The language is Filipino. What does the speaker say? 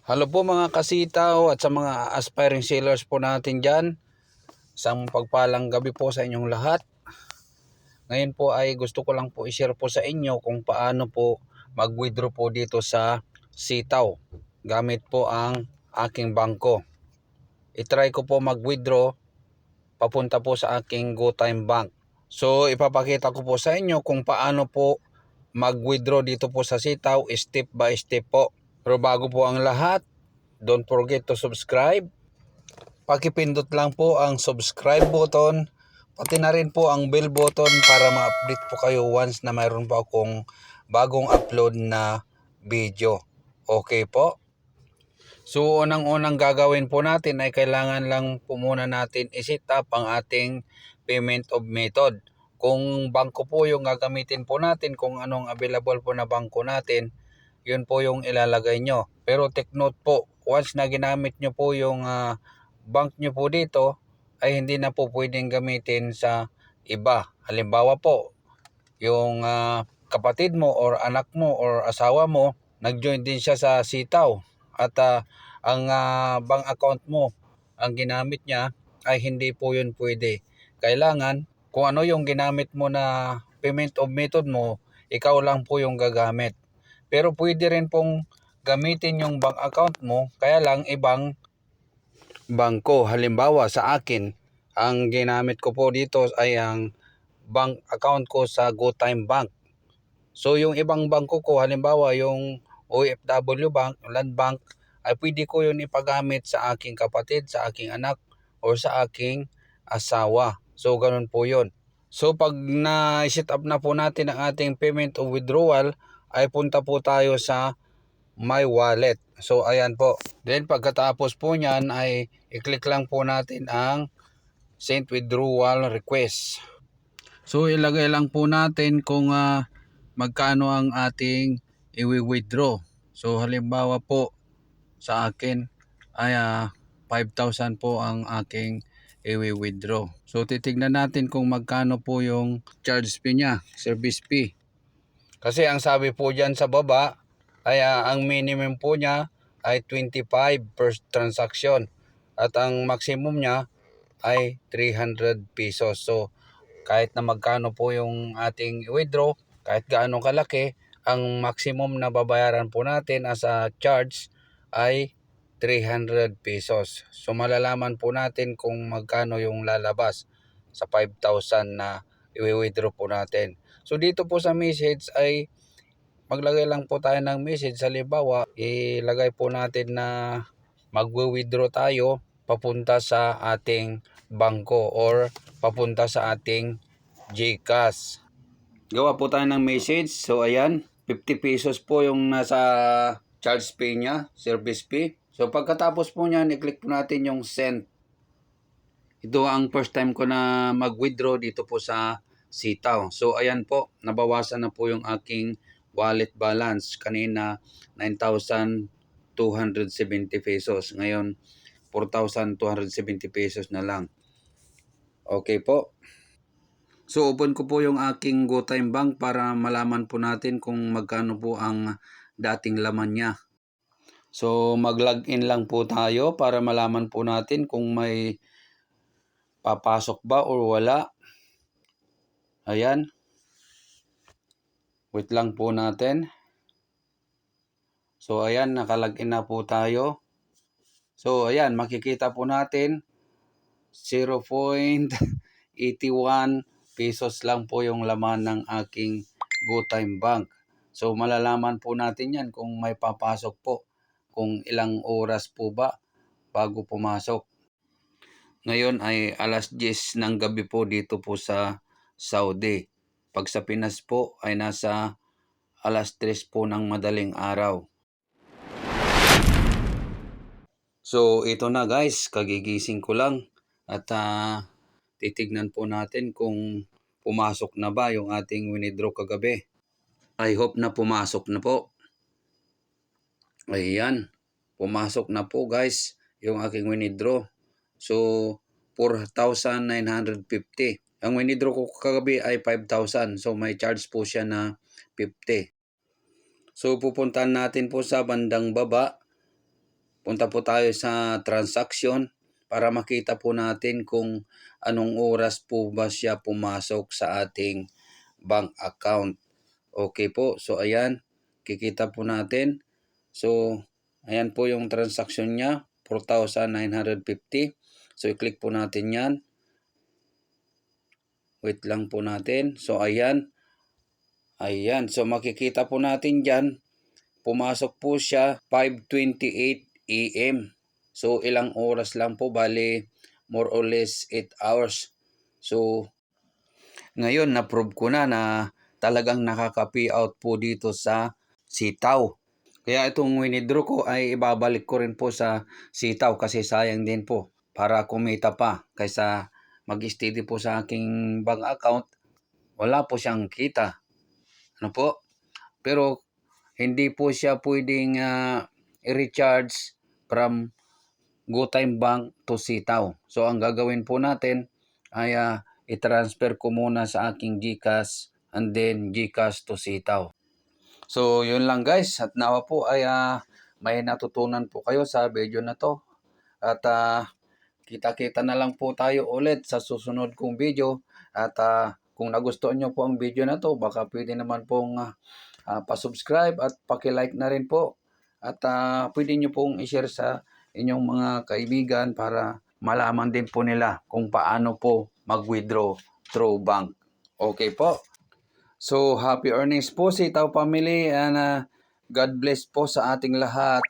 Hello po mga kasitaw at sa mga aspiring sailors po natin dyan. Isang pagpalang gabi po sa inyong lahat. Ngayon po ay gusto ko lang po i-share po sa inyo kung paano po mag-withdraw po dito sa sitaw gamit po ang aking bangko. I-try ko po mag-withdraw papunta po sa aking GoTime Bank. So ipapakita ko po sa inyo kung paano po mag-withdraw dito po sa sitaw step by step po. Pero bago po ang lahat, don't forget to subscribe. Pakipindot lang po ang subscribe button, pati na rin po ang bell button para ma-update po kayo once na mayroon po akong bagong upload na video. Okay po? So unang-unang gagawin po natin ay kailangan lang po muna natin i-set up ang ating payment of method. Kung bangko po yung gagamitin po natin, kung anong available po na bangko natin, yun po yung ilalagay nyo. Pero take note po, once na ginamit nyo po yung bank nyo po dito, ay hindi na po pwedeng gamitin sa iba. Halimbawa po, yung kapatid mo or anak mo or asawa mo, nag-join din siya sa sitaw at ang bank account mo, ang ginamit niya, ay hindi po yun pwede. Kailangan, kung ano yung ginamit mo na payment of method mo, ikaw lang po yung gagamit. Pero pwede rin pong gamitin yung bank account mo, kaya lang ibang bangko. Halimbawa sa akin, ang ginamit ko po dito ay ang bank account ko sa GoTime Bank. So yung ibang bangko ko, halimbawa yung OFW Bank, Land Bank, ay pwede ko yun ipagamit sa aking kapatid, sa aking anak, or sa aking asawa. So ganun po yun. So pag na-set up na po natin ang ating payment o withdrawal, ay punta po tayo sa My Wallet. So ayan po. Then pagkatapos po niyan ay i-click lang po natin ang Send Withdrawal Request. So ilagay lang po natin kung magkano ang ating i-withdraw. So halimbawa po sa akin ay 5,000 po ang aking i-withdraw. So titignan natin kung magkano po yung charge fee niya, service fee. Kasi ang sabi po dyan sa baba ay ang minimum po niya ay 25 per transaction at ang maximum niya ay 300 pesos. So kahit na magkano po yung ating withdraw, kahit gaano kalaki, ang maximum na babayaran po natin as a charge ay 300 pesos. So malalaman po natin kung magkano yung lalabas sa 5,000 na i-withdraw po natin. So dito po sa message ay maglagay lang po tayo ng message. Halimbawa, ilagay po natin na magwi-withdraw tayo papunta sa ating bangko or papunta sa ating GCash. Gawa po tayo ng message. So ayan, 50 pesos po yung nasa charge fee niya, service fee. So pagkatapos po niyan, i-click po natin yung send. Ito ang first time ko na mag-withdraw dito po sa sitaw. So ayan po, nabawasan na po yung aking wallet balance. Kanina 9,270 pesos. Ngayon 4,270 pesos na lang. Okay po. So open ko po yung aking GoTime Bank para malaman po natin kung magkano po ang dating laman niya. So mag-login lang po tayo para malaman po natin kung may papasok ba or wala. Ayan. Wait lang po natin. So ayan, nakalagin na po tayo. So ayan, makikita po natin 0.81 pesos lang po yung laman ng aking GoTime Bank. So malalaman po natin yan kung may papasok po. Kung ilang oras po ba bago pumasok. Ngayon ay alas 10 ng gabi po dito po sa Saudi. Pag sa Pinas po ay nasa alas 3 po ng madaling araw. So ito na guys, kagigising ko lang at titignan po natin kung pumasok na ba yung ating withdraw kagabi. I hope na pumasok na po. Ayan, pumasok na po guys yung aking withdraw. So 4,950. Ang withdraw ko kagabi ay 5,000. So may charge po siya na 50. So pupuntahan natin po sa bandang baba. punta po tayo sa transaction para makita po natin kung anong oras po ba siya pumasok sa ating bank account. Okay po, so ayan, kikita po natin. So, ayan po yung transaction niya, 4,950. So, i-click po natin yan. Wait lang po natin. So, ayan. Ayan. So, makikita po natin dyan, pumasok po siya 5:28 AM. So, ilang oras lang po, bali more or less 8 hours. So, ngayon, na-prove ko na talagang nakaka-payout po dito sa sitaw. Kaya itong winidraw ko ay ibabalik ko rin po sa sitaw kasi sayang din po para kumita pa kaysa mag-steady po sa aking bank account. Wala po siyang kita. Ano po? Pero hindi po siya pwedeng i-recharge from GoTime Bank to sitaw. So ang gagawin po natin ay i-transfer ko muna sa aking GCash and then GCash to sitaw. So yun lang guys, at nawa po ay may natutunan po kayo sa video na to. At kita-kita na lang po tayo ulit sa susunod kong video. At kung nagustuhan nyo po ang video na to, baka pwede naman pong pa-subscribe at paki-like na rin po. At pwede nyo pong i-share sa inyong mga kaibigan para malaman din po nila kung paano po mag-withdraw through bank. Okay po. So, happy earnings po Sitaw Family and God bless po sa ating lahat.